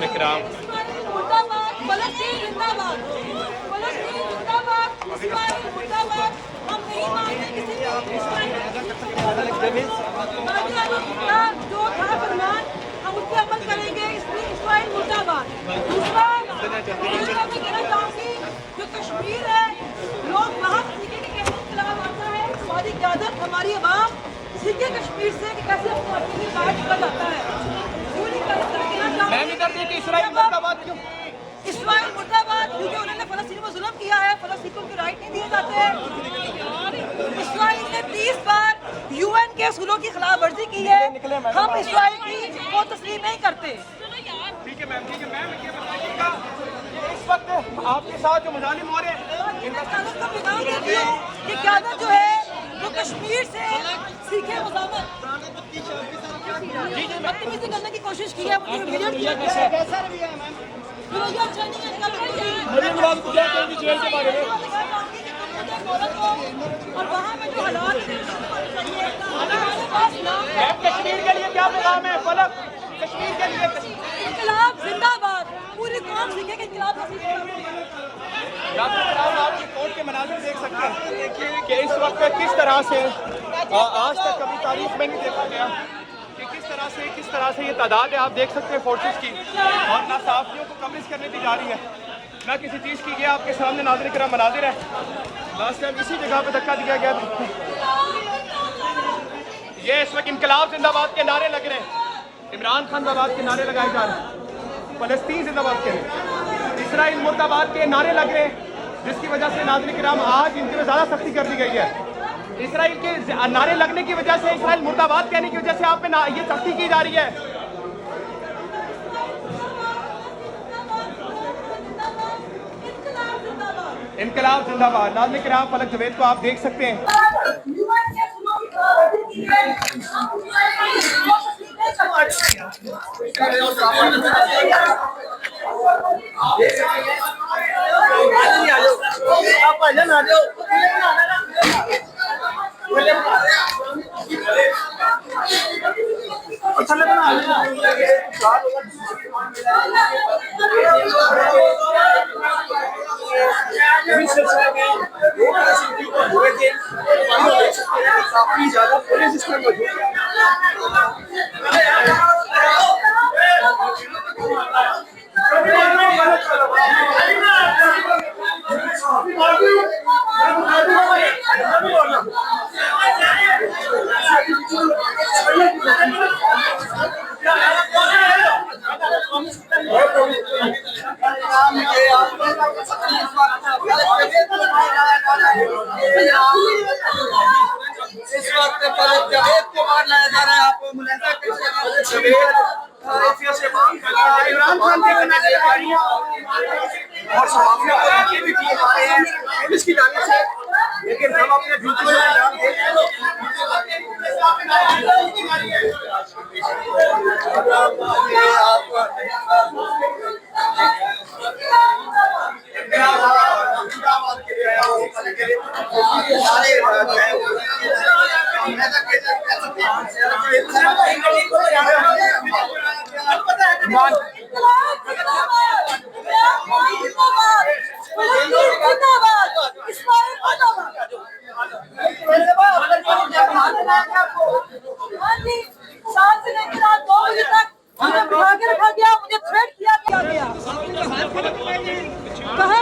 इकराम मुर्दाबाद, फलस्तीन जिंदाबाद, फलस्तीन जिंदाबाद, इस्राइल मुर्दाबाद। हम नहीं मानते किसी को जो था फरमान हम उस पर अमल करेंगे। इसलिए इस्राइल मुर्दाबाद। दूसरा मैं कहना चाहूँगी जो कश्मीर है, लोग वहाँ सीखे कि कैसे इस्लाम आता है, हमारी क़यादत, हमारी अवाम सीखे कश्मीर से कि कैसे अपने अपनी बाहर निकल जाता है। मैम इधर देखिए, इस्राइल मुर्दाबाद क्यों? इस्राइल मुर्दाबाद क्योंकि उन्होंने फलस्तीन को जुल्म किया है, फलस्तीन को उनके राइट नहीं दिए जाते। इस्राइल ने 30 बार यूएन के असूलों की खिलाफ वर्जी की है। हम इस्राइल की को तस्लीम नहीं करते। ठीक है मैम, ठीक है मैम, ये बताइएगा इस वक्त आपके साथ जो मुजालिम हो रहे हैं को पैगाम देती हूँ कि क़यादत जो है वो कश्मीर से सीखे मुजामत बदतमीजी करने की कोशिश की है। मुझे वीडियो किया अच्छा नहीं है। जेल के बारे में और वहाँ में जो हालात कश्मीर के लिए क्या पैगाम है? फलक कश्मीर के लिए इनकलाब जिंदाबाद, पूरी कौम सीखे कि इनकलाब आपकी कोर्ट के मनाजिर देख सकते हैं कि इस वक्त किस तरह से आज तक कभी तारीख में नहीं देखा गया कि किस तरह से ये तादाद है। आप देख सकते हैं फोर्सेस की, और ना साफियों को कवरेज करने दी जा रही है ना किसी चीज़ की। ये आपके सामने नाज़रीन किराम मनाजिर है। लास्ट टाइम इसी जगह पे धक्का दिया गया था। ये इस वक्त इनकलाब जिंदाबाद के नारे लग रहे हैं, इमरान खान जिंदाबाद के नारे लगाए जा रहे हैं, फलस्तीन जिंदाबाद के, इस्राइल मुर्दाबाद के नारे लग रहे हैं, जिसकी वजह से नाज़रीन किराम आज इनके में ज़्यादा सख्ती कर दी गई है। इस्राइल के नारे लगने की वजह से, इस्राइल मुर्दाबाद कहने की वजह से आप पे ये सख्ती की जा रही है। इनकलाब जिंदाबाद। नाज़रीन किराम फलक जवेद को आप देख सकते हैं। काफी ज्यादा पुलिस इसमें मौजूद है। इस वक्त फलक जवेद को मार लाया जा रहा है। आपको मुलाजा इमरान खान के और समाफियों को धक्के भी दिए जा रहे हैं पुलिस की जानिब से, लेकिन हम अपने ड्यूटी में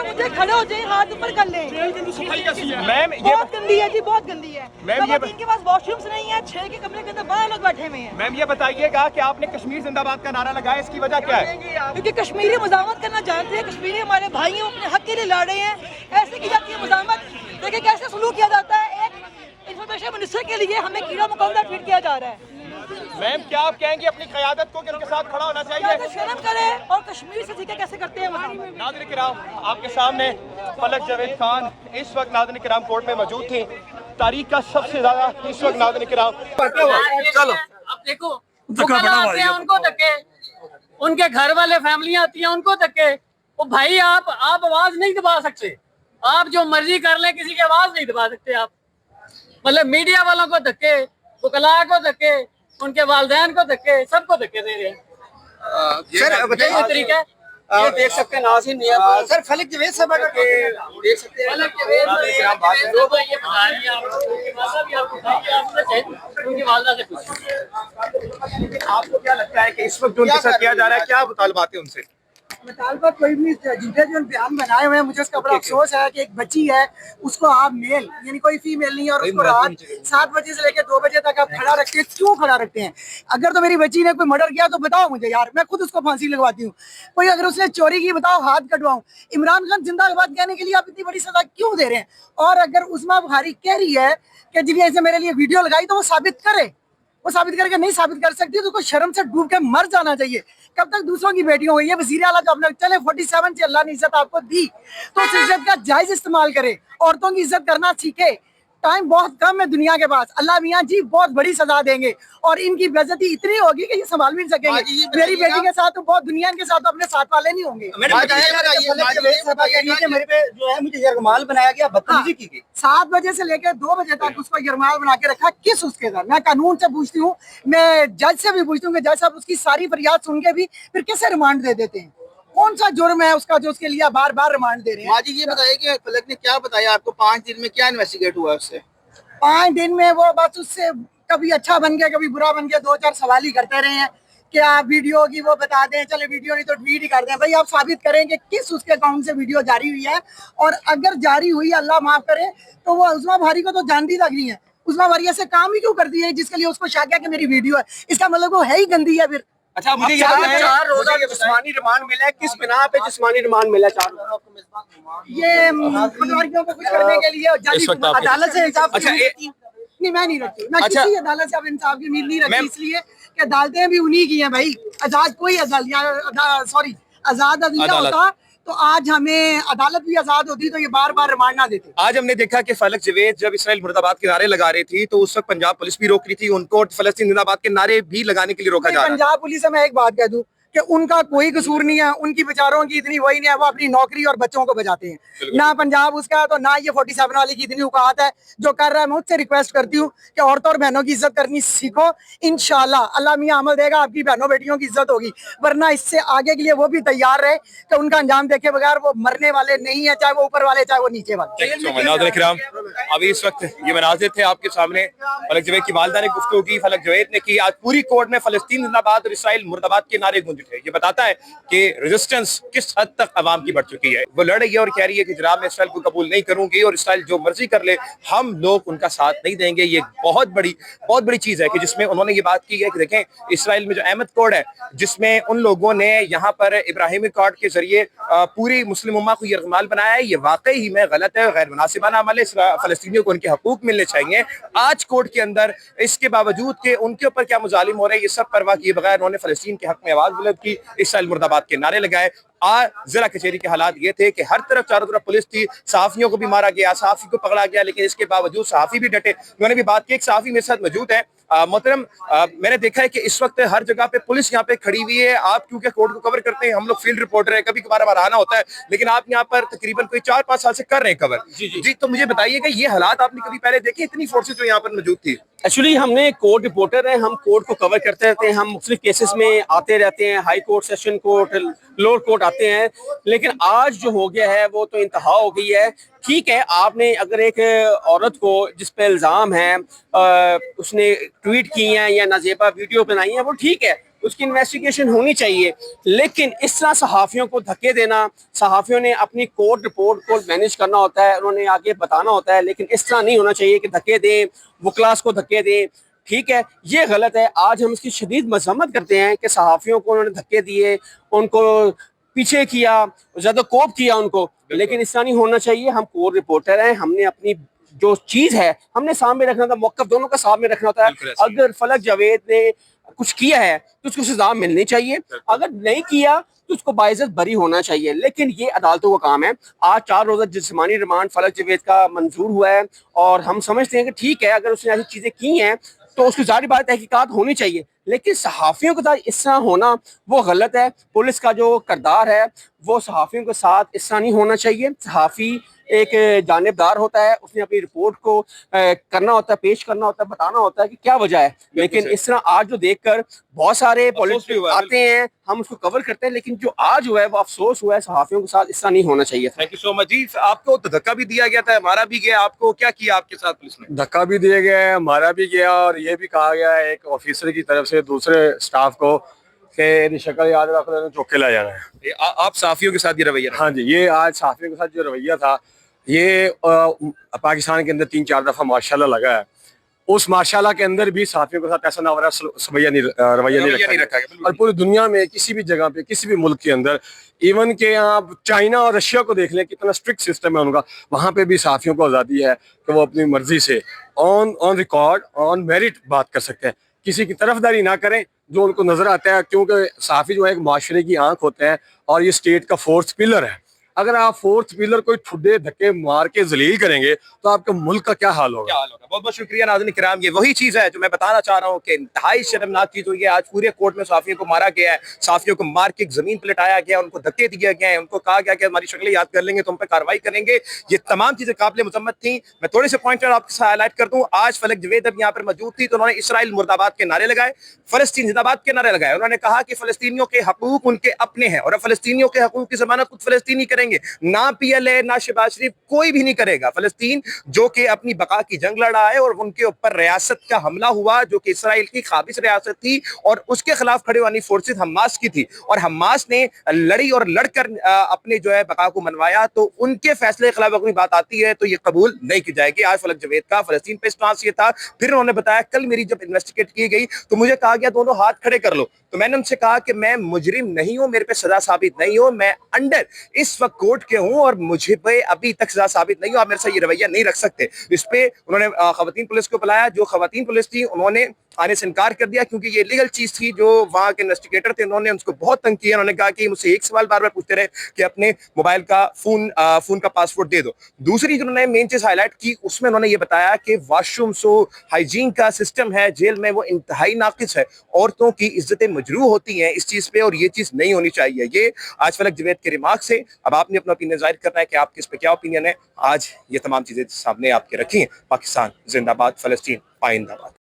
मुझे खड़े हो जाए, हाथ ऊपर कर लें। मैम ये बहुत गंदी है जी, बहुत गंदी है। मैम ये इनके पास वॉशरूम्स नहीं है, 6 के कमरे के अंदर 12 लोग बैठे हुए हैं। मैम ये बताइएगा कि आपने कश्मीर जिंदाबाद का नारा लगाया, इसकी वजह क्या है? क्योंकि कश्मीरी मुजामत करना जानते हैं, कश्मीरी हमारे भाई हैं, वो अपने हक के लिए लड़ रहे हैं। ऐसे की जाती है मुजामत। देखिए कैसे सलूक किया जाता है, एक इंफॉर्मेशन मिनिस्टर के लिए हमें कीड़ा मुकम्मल ट्रीट किया जा रहा है। मैम क्या आप कहेंगे अपनी क़यादत को कि उनके साथ खड़ा होना चाहिए? शर्म करें और कश्मीर से सीखे कैसे करते हैं। नाज़रीन किराम आपके सामने फलक जवेद खान इस वक्त नाज़रीन किराम कोर्ट में मौजूद थे। तारीख का सबसे ज्यादा इस वक्त नाज़रीन किराम चलो अब देखो आते हैं उनको धक्के, उनके घर वाले फैमिली आती है उनको धक्के। वो भाई आप आवाज नहीं दबा सकते, आप जो मर्जी कर लें, किसी की आवाज नहीं दबा सकते आप। मतलब मीडिया वालों को धक्के, वकला को धक्के, उनके वालदैन को धक्के, सबको धक्के दे रहे हैं। सर बताइए तरीका है। ये देख सकते हैं नाज़रीन, सर फलक जवेद साहब के देख सकते हैं ये बता रही है आपको, उनकी माता भी आपको बताइए, आप ना चाहे उनकी वालदा से पूछिए। आपको क्या लगता है कि इस वक्त जो उनके साथ किया जा रहा है, क्या मुतालबात है उनसे? मुतालबा कोई भी झूठे जो बयान बनाए हुए हैं, मुझे उसका बड़ा अफसोस है कि एक बच्ची है, उसको आप मेल यानी कोई फीमेल नहीं है, और उसको रात 7 बजे से लेकर 2 बजे तक आप खड़ा रखते हैं। क्यों खड़ा रखते हैं? अगर तो मेरी बच्ची ने कोई मर्डर किया तो बताओ मुझे यार, मैं खुद उसको फांसी लगवाती हूँ। कोई अगर उसने चोरी की बताओ, हाथ कटवाऊं। इमरान खान जिंदाबाद कहने के लिए आप इतनी बड़ी सजा क्यों दे रहे हैं? और अगर उस्मा बुखारी कह रही है कि जिन्हें ऐसे मेरे लिए वीडियो लगाई, तो वो साबित करे। वो साबित करके नहीं साबित कर सकती तो उसको शर्म से डूब के मर जाना चाहिए। कब तक दूसरों की बेटियों हुई है? वजीर आला जो अपने चले 47 से अल्लाह ने इज्जत आपको दी, तो उस इज्जत का जायज इस्तेमाल करे, औरतों की इज्जत करना सीखे। टाइम बहुत कम है दुनिया के पास। अल्लाह मियाँ जी बहुत बड़ी सजा देंगे और इनकी बेइज्जती इतनी होगी कि ये संभाल भी नहीं सकेंगे। मेरी बेटी के साथ तो बहुत, दुनिया के साथ तो अपने साथ वाले नहीं होंगे। मेरे पे जो है मुझे यरगमाल बनाया गया, बदतमीजी की गई। 7 बजे से लेकर 2 बजे तक उसको यरमाल बना के रखा। किस उसके साथ? मैं कानून से पूछती हूँ, मैं जज से भी पूछती हूँ कि जज साहब उसकी सारी फरियाद सुन के भी फिर कैसे रिमांड दे देते हैं? कौन सा जुर्म है उसका जो उसके लिए बार बार रिमांड दे रहे हैं? माँ जी ये बताइए कि फलक ने क्या बताया आपको, 5 दिन में क्या इन्वेस्टिगेट हुआ उससे? 5 दिन में वो बस उससे कभी अच्छा बन गया, कभी बुरा बन गया। 2-4 सवाल ही करते रहे हैं कि आप वीडियो की वो बता दें, चले वीडियो नहीं तो ट्वीट ही कर दें। भाई आप साबित करें कि किस उसके अकाउंट से वीडियो जारी हुई है, और अगर जारी हुई, अल्लाह माफ करे, तो वो उस्मा बुखारी को तो जानती तक नहीं है। उस्मा बुखारी ऐसे काम ही क्यों करती है जिसके लिए उसको शक है कि मेरी वीडियो है? इसका मतलब वो है ही गंदी है फिर। अच्छा मुझे याद है 4 रोजा जिस्मानी रिमांड मिला है, किस बिना पे जिस्मानी रिमांड मिला 4 रोजा? ये पटवारियों को कुछ करने के लिए अदालत से इंसाफ नहीं, मैं नहीं रखती। मैं किसी अदालत से अब इंसाफ की उम्मीद नहीं रखती, इसलिए कि अदालतें भी उन्हीं की हैं भाई। आजाद कोई आजाद अदलिया होता तो आज हमें अदालत भी आजाद होती तो ये बार बार रिमांड ना देते। आज हमने देखा कि फलक जवेद जब इसराइल मुर्दाबाद के नारे लगा रही थी, तो उस वक्त पंजाब पुलिस भी रोक रही थी उनको, और फलस्तीन जिंदाबाद के नारे भी लगाने के लिए रोका जा रहा है। पंजाब पुलिस से मैं एक बात कह दूं कि उनका कोई कसूर नहीं है, उनकी बेचारों की इतनी वही नहीं है, वो अपनी नौकरी और बच्चों को बचाते हैं। ना पंजाब उसका है तो ना ये 47 वाले की इतनी औकात है जो कर रहा है। मैं उससे रिक्वेस्ट करती हूँ कि औरतों और बहनों की इज्जत करनी सीखो। इंशाल्लाह अल्लाह मियां अमल देगा, आपकी बहनों बेटियों की इज्जत होगी। वरना इससे आगे के लिए वो भी तैयार रहे कि उनका अंजाम देखे बगैर वो मरने वाले नहीं है, चाहे वो ऊपर वाले चाहे वो नीचे वाले। अभी इस वक्त ये मनाजिर थे आपके सामने, फलक जवेद की वालदा ने गुफ्तगू की। फलक जवेद ने की, आज पूरी कोर्ट में फलस्तीन जिंदाबाद और इसराइल मुर्दाबाद के नारे गूंज उठे। ये बताता है कि रेजिस्टेंस किस हद तक अवाम की बढ़ चुकी है। वो लड़ रही है और कह रही है कि जनाब मैं इसराइल को कबूल नहीं करूंगी और इसराइल जो मर्जी कर ले, हम लोग उनका साथ नहीं देंगे। ये बहुत बड़ी चीज है कि जिसमें उन्होंने ये बात की है कि देखें इसराइल में जो अहमद कोड है, जिसमें उन लोगों ने यहाँ पर इब्राहिमी कोड के जरिए पूरी मुस्लिम उम्मा को यरगमाल बनाया है, ये वाकई ही में गलत है, गैर मुनासिबाना अमल है। फलस्तीनियों को उनके हकूक मिलने चाहिए। आज कोर्ट के अंदर इसके बावजूद के उनके ऊपर क्या मुजालिम हो रहे हैं, ये सब परवाह किए बगैर उन्होंने फलस्तीन के हक में आवाज बुलंद की, इसराइल मुर्दाबाद के नारे लगाए। आज जिला कचहरी के हालात ये थे कि हर तरफ चारों तरफ पुलिस थी, सहाफियों को भी मारा गया, सहाफी को पकड़ा गया, लेकिन इसके बावजूद सहाफी भी डटे। उन्होंने भी बात की, एक सहाफी मेरे साथ मौजूद है। मोहतरम, मैंने देखा है कि इस वक्त हर जगह पे पुलिस यहाँ पे खड़ी हुई है। आप क्योंकि कोर्ट को कवर करते हैं, हम लोग फील्ड रिपोर्टर है, कभी कभार हमारा आना होता है, लेकिन आप यहाँ पर तकरीबन कोई 4-5 साल से कर रहे हैं कवर। जी, तो मुझे बताइए कि ये हालात आपने कभी पहले देखे, इतनी फोर्सेस जो यहाँ पर मौजूद थी? एक्चुअली हमने कोर्ट रिपोर्टर हैं, हम कोर्ट को कवर करते रहते हैं, हम मुख्तलिफ केसेस में आते रहते हैं, high court, session court, lower court आते हैं। लेकिन आज जो हो गया है वो तो इंतहा हो गई है। ठीक है, आपने अगर एक औरत को जिस पे इल्ज़ाम है उसने ट्वीट की है या नाजेबा वीडियो बनाई है, वो ठीक है, उसकी इन्वेस्टिगेशन होनी चाहिए। लेकिन इस तरह सहाफ़ियों को धक्के देना, सहाफ़ियों ने अपनी कोर्ट रिपोर्ट को मैनेज करना होता है, उन्होंने आगे बताना होता है, लेकिन इस तरह नहीं होना चाहिए कि धक्के दें, वकलास को धक्के दें। ठीक है, ये गलत है। आज हम इसकी शदीद मजम्मत करते हैं कि सहाफ़ियों को उन्होंने धक्के दिए, उनको पीछे किया, ज़्यादा कोप किया उनको, लेकिन इस तरह नहीं होना चाहिए। हम कोर्ट रिपोर्टर हैं, हमने अपनी जो चीज़ है हमने सामने रखना था, मौक़िफ़ दोनों का सामने रखना होता है। अगर फलक जावेद ने कुछ किया है तो उसको सजा मिलनी चाहिए, अगर नहीं किया तो उसको बाइज्जत बरी होना चाहिए। लेकिन ये अदालतों का काम है। आज 4 रोज़ा जिस्मानी रिमांड फलक जावेद का मंजूर हुआ है और हम समझते हैं कि ठीक है, अगर उसने ऐसी चीज़ें की हैं तो उसकी ज़ाहिर बात तहकीकात होनी चाहिए, लेकिन सहाफ़ियों के साथ इस तरह होना वो गलत है। पुलिस का जो किरदार है वो सहाफ़ियों के साथ इस तरह नहीं होना चाहिए। सहाफ़ी एक जानिबदार होता है, उसने अपनी रिपोर्ट को करना होता है, पेश करना होता है, बताना होता है कि क्या वजह है। लेकिन इस तरह आज जो देखकर बहुत सारे पॉलिटिक्स आते हैं, हम उसको कवर करते हैं, लेकिन जो आज हुआ है वो अफसोस हुआ है। सहाफ़ियों के साथ इस तरह नहीं होना चाहिए था। थैंक यू सो मच जी। आपको तो धक्का भी दिया गया था, हमारा भी गया, आपको क्या किया आपके साथ पुलिस ने? धक्का भी दिया गया है, हमारा भी गया, और ये भी कहा गया है एक ऑफिसर की तरफ से दूसरे स्टाफ को कि शक्ल याद रख लेना, चौके ला जाना है। आप साफियों के साथ ये रवैया रहा? हाँ जी, ये आज साफियों के साथ जो रवैया था, ये पाकिस्तान के अंदर 3-4 दफा माशाल्लाह लगा है। उस माशाल्लाह के अंदर भी साफियों के साथ ऐसा ना रवैया नहीं रखा गया। और पूरी दुनिया में किसी भी जगह पे, किसी भी मुल्क के अंदर, इवन के आप चाइना और रशिया को देख लें, कितना स्ट्रिक्ट सिस्टम है उनका, वहाँ पे भी साफियों को आज़ादी है कि वो अपनी मर्जी से ऑन रिकॉर्ड, ऑन मेरिट बात कर सकते हैं। किसी की तरफदारी ना करें जो उनको नजर आता है, क्योंकि साफी जो है एक माशरे की आंख होते हैं और ये स्टेट का फोर्थ पिलर है। अगर आप फोर्थ पिलर को ठुड्डे धक्के मार के जलील करेंगे तो आपके मुल्क का क्या हाल होगा? बहुत बहुत शुक्रिया नाज़रीन किराम। ये वही चीज है जो मैं बताना चाह रहा हूँ कि इंतहाई शर्मनाक चीज हुई है। आज पूरे कोर्ट में साफियों को मारा गया है, साफियों को मार के जमीन पर लटाया गया, उनको धक्के दिए गए हैं, उनको कहा गया कि हमारी शक्लें याद कर लेंगे तो हम पे कार्रवाई करेंगे। ये तमाम चीजें काबिल मजम्मत थी। मैं थोड़े से पॉइंटर आपके साथ हाईलाइट कर दूं। आज फलक जवेद अब यहाँ पर मौजूद थी तो उन्होंने इसराइल मुर्दाबाद के नारे लगाए, फलस्तीन जिंदाबाद के नारे लगाए। उन्होंने कहा कि फलस्तीनियों के हकूक उनके अपने हैं और फलस्तीनियों के हकूक की जमानत खुद फलस्तीनी करेंगे, ना PLA ना शहबाज शरीफ, कोई भी नहीं करेगा। फलस्तीन जो कि अपनी बका की जंग लड़ा है और उनके ऊपर रियासत का हमला हुआ जो कि इसराइल की खाबिश रियासत थी और उसके खिलाफ खड़े होने फोर्सेस हमास की थी और हमास ने लड़ी और लड़कर अपने जो है बका को मनवाया, तो उनके फैसले के खिलाफ अगर बात आती है तो ये कबूल नहीं की जाएगी। आज फलक जवेद का फलस्तीन पे स्टांस ये था। फिर उन्होंने बताया कल मेरी जब इन्वेस्टिगेट की गई तो मुझे कहा गया दोनों हाथ खड़े कर लो, तो मैंने उनसे कहा कि मैं मुजरिम नहीं हूं, मेरे पे सजा साबित नहीं हो, मैं अंडर इस वक्त कोर्ट के हूं और मुझे पे अभी तक सजा साबित नहीं हो, आप मेरे से ये रवैया नहीं रख सकते। इस पे उन्होंने खवातीन पुलिस को बुलाया, जो खवातीन पुलिस थी उन्होंने आने से इनकार कर दिया क्योंकि ये लीगल चीज थी। जो वहां के इन्वेस्टिगेटर थे उन्होंने उसको बहुत तंग किया। उन्होंने कहा कि मुझसे एक सवाल बार बार पूछते रहे कि अपने मोबाइल का फोन का पासवर्ड दे दो। दूसरी जो उन्होंने मेन चीज हाईलाइट की उसमें उन्होंने ये बताया कि वॉशरूम हाइजीन का सिस्टम है जेल में वो इंतहाई नाकिस है, औरतों की इज्जतें मजरूह होती हैं इस चीज पे और ये चीज नहीं होनी चाहिए। ये आज फलक जवेद के रिमार्क से अब आपने अपना ओपिनियन जाहिर करना है कि आपके इस पे क्या ओपिनियन है। आज ये तमाम चीजें सामने आपके रखी हैं। पाकिस्तान जिंदाबाद, फलस्तीन पाइंदाबाद।